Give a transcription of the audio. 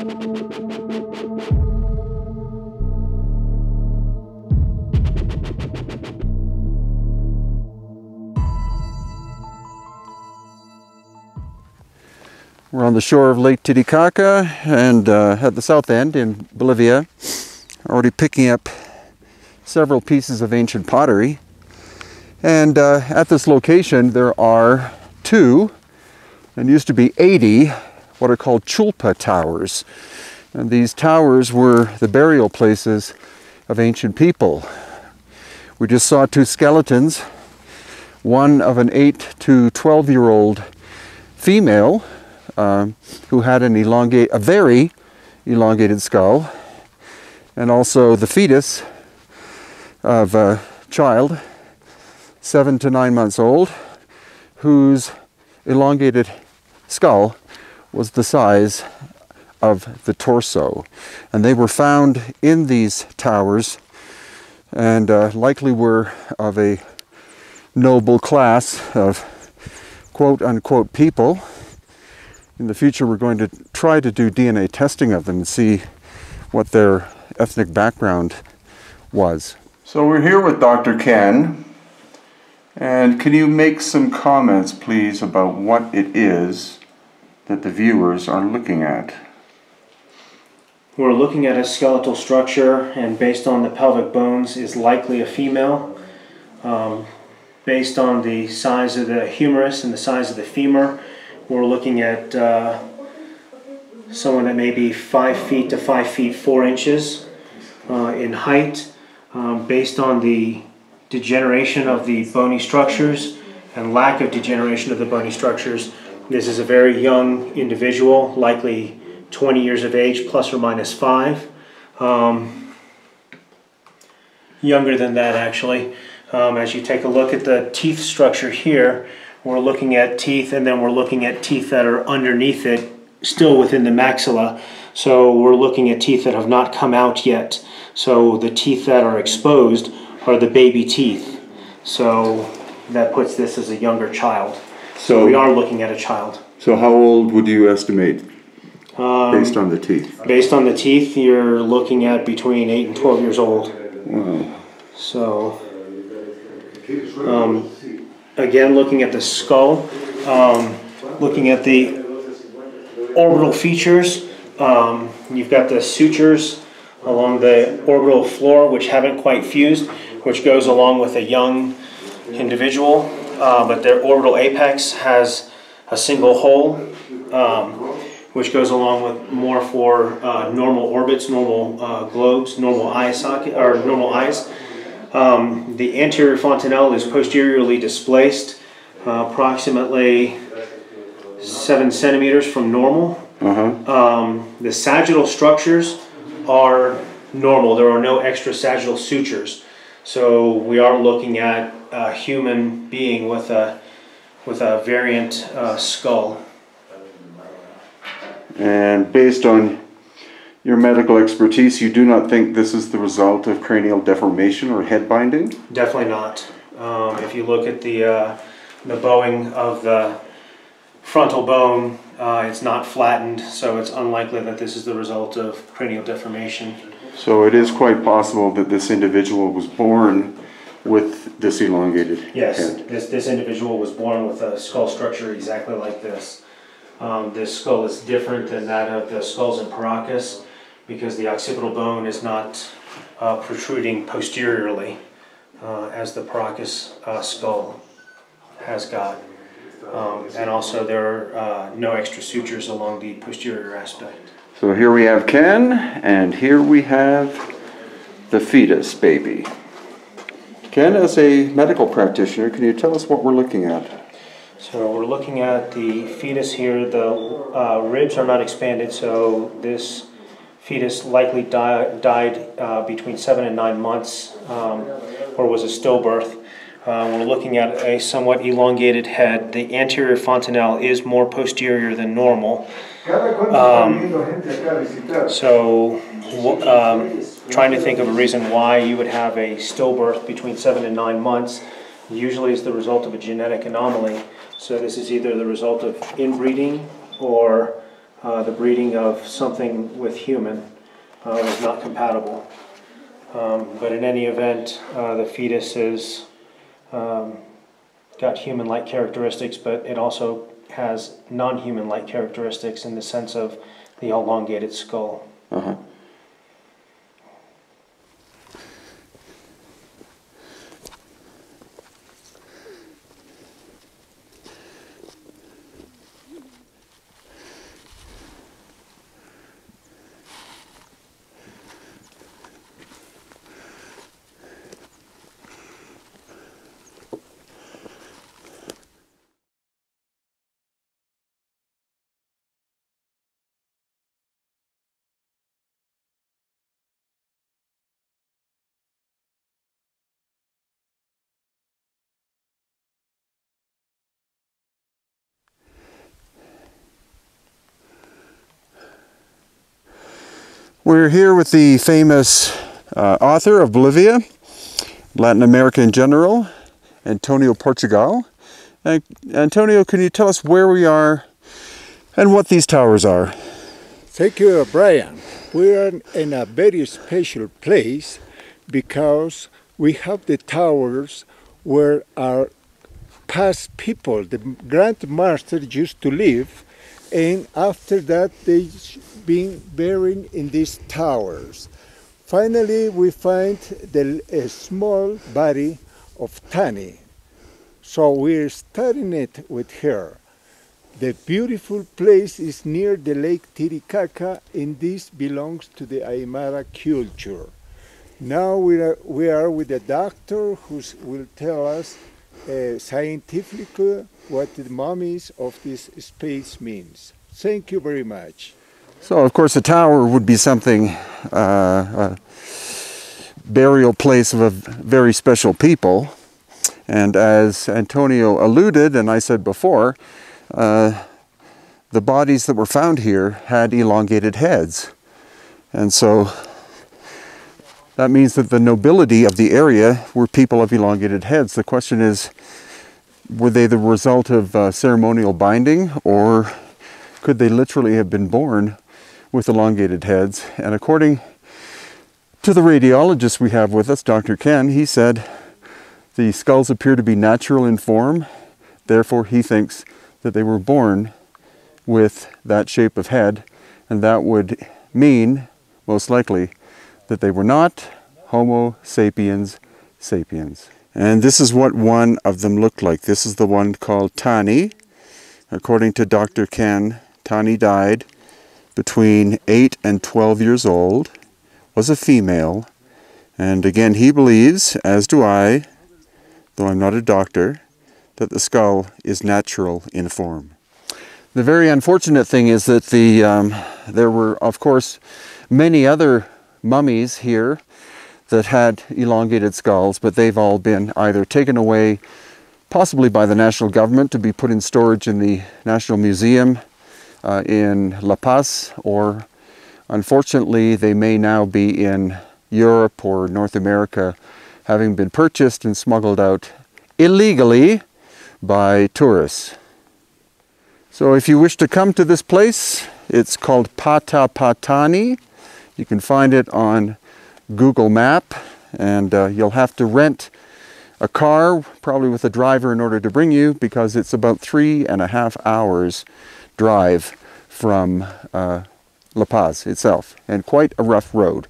We're on the shore of Lake Titicaca and at the south end in Bolivia, already picking up several pieces of ancient pottery. And at this location there are two, and used to be 80, what are called chulpa towers. And these towers were the burial places of ancient people. We just saw two skeletons, one of an 8 to 12-year-old female who had a very elongated skull, and also the fetus of a child 7 to 9 months old, whose elongated skull was the size of the torso. And they were found in these towers, and likely were of a noble class of quote-unquote people. In the future, we're going to try to do DNA testing of them and see what their ethnic background was. So we're here with Dr. Ken, and can you make some comments, please, about what it is that the viewers are looking at? We're looking at a skeletal structure, and based on the pelvic bones is likely a female. Based on the size of the humerus and the size of the femur, we're looking at someone that may be 5 feet to 5 feet 4 inches in height. Based on the degeneration of the bony structures and lack of degeneration of the bony structures, this is a very young individual, likely 20 years of age, plus or minus 5. Younger than that, actually. As you take a look at the teeth structure here, we're looking at teeth, and then we're looking at teeth that are underneath it, still within the maxilla. So we're looking at teeth that have not come out yet. So the teeth that are exposed are the baby teeth. So that puts this as a younger child. So we are looking at a child. So how old would you estimate based on the teeth? Based on the teeth, you're looking at between 8 and 12 years old. Wow. So again, looking at the skull, looking at the orbital features, you've got the sutures along the orbital floor which haven't quite fused, which goes along with a young individual, but their orbital apex has a single hole, which goes along with more for normal orbits, normal globes, normal eye socket, or normal eyes. The anterior fontanelle is posteriorly displaced, approximately 7 centimeters from normal. The sagittal structures are normal. There are no extra sagittal sutures. So we are looking at a human being with a variant skull. And based on your medical expertise, you do not think this is the result of cranial deformation or head binding? Definitely not. If you look at the bowing of the frontal bone, it's not flattened, so it's unlikely that this is the result of cranial deformation. So it is quite possible that this individual was born with this elongated head? Yes, this individual was born with a skull structure exactly like this. This skull is different than that of the skulls in Paracas, because the occipital bone is not protruding posteriorly as the Paracas skull has got. And also there are no extra sutures along the posterior aspect. So here we have Ken, and here we have the fetus baby. Ken, as a medical practitioner, can you tell us what we're looking at? So we're looking at the fetus here. The ribs are not expanded, so this fetus likely died between 7 and 9 months, or was a stillbirth. We're looking at a somewhat elongated head. The anterior fontanelle is more posterior than normal. Trying to think of a reason why you would have a stillbirth between 7 and 9 months usually is the result of a genetic anomaly. So this is either the result of inbreeding or the breeding of something with human was not compatible. But in any event, the fetus is got human-like characteristics, but it also has non-human-like characteristics in the sense of the elongated skull. Uh-huh. We're here with the famous author of Bolivia, Latin America in general, Antonio Portugal. Antonio, can you tell us where we are and what these towers are? Thank you, Brian. We are in a very special place because we have the towers where our past people, the grandmasters, used to live, and after that they've been buried in these towers. Finally, we find a small body of Tani. So we're studying it with her. The beautiful place is near the lake Titicaca, and this belongs to the Aymara culture. Now we are with a doctor who will tell us scientifically what the mummies of this space means. Thank you very much. So, of course, a tower would be something, a burial place of a very special people. And as Antonio alluded, and I said before, the bodies that were found here had elongated heads. And so that means that the nobility of the area were people of elongated heads. The question is, were they the result of ceremonial binding, or could they literally have been born with elongated heads? And according to the radiologist we have with us, Dr. Ken, he said the skulls appear to be natural in form. Therefore, he thinks that they were born with that shape of head, and that would mean, most likely, that they were not Homo sapiens sapiens. And this is what one of them looked like. This is the one called Tani. According to Dr. Ken, Tani died between 8 and 12 years old, was a female, and again he believes, as do I, though I'm not a doctor, that the skull is natural in form. The very unfortunate thing is that there were, of course, many other mummies here that had elongated skulls, but they've all been either taken away, possibly by the national government, to be put in storage in the National Museum in La Paz, or unfortunately they may now be in Europe or North America, having been purchased and smuggled out illegally by tourists. So if you wish to come to this place, it's called Patapatani. You can find it on Google Map, and you'll have to rent a car, probably with a driver, in order to bring you, because it's about 3.5 hours drive from La Paz itself, and quite a rough road.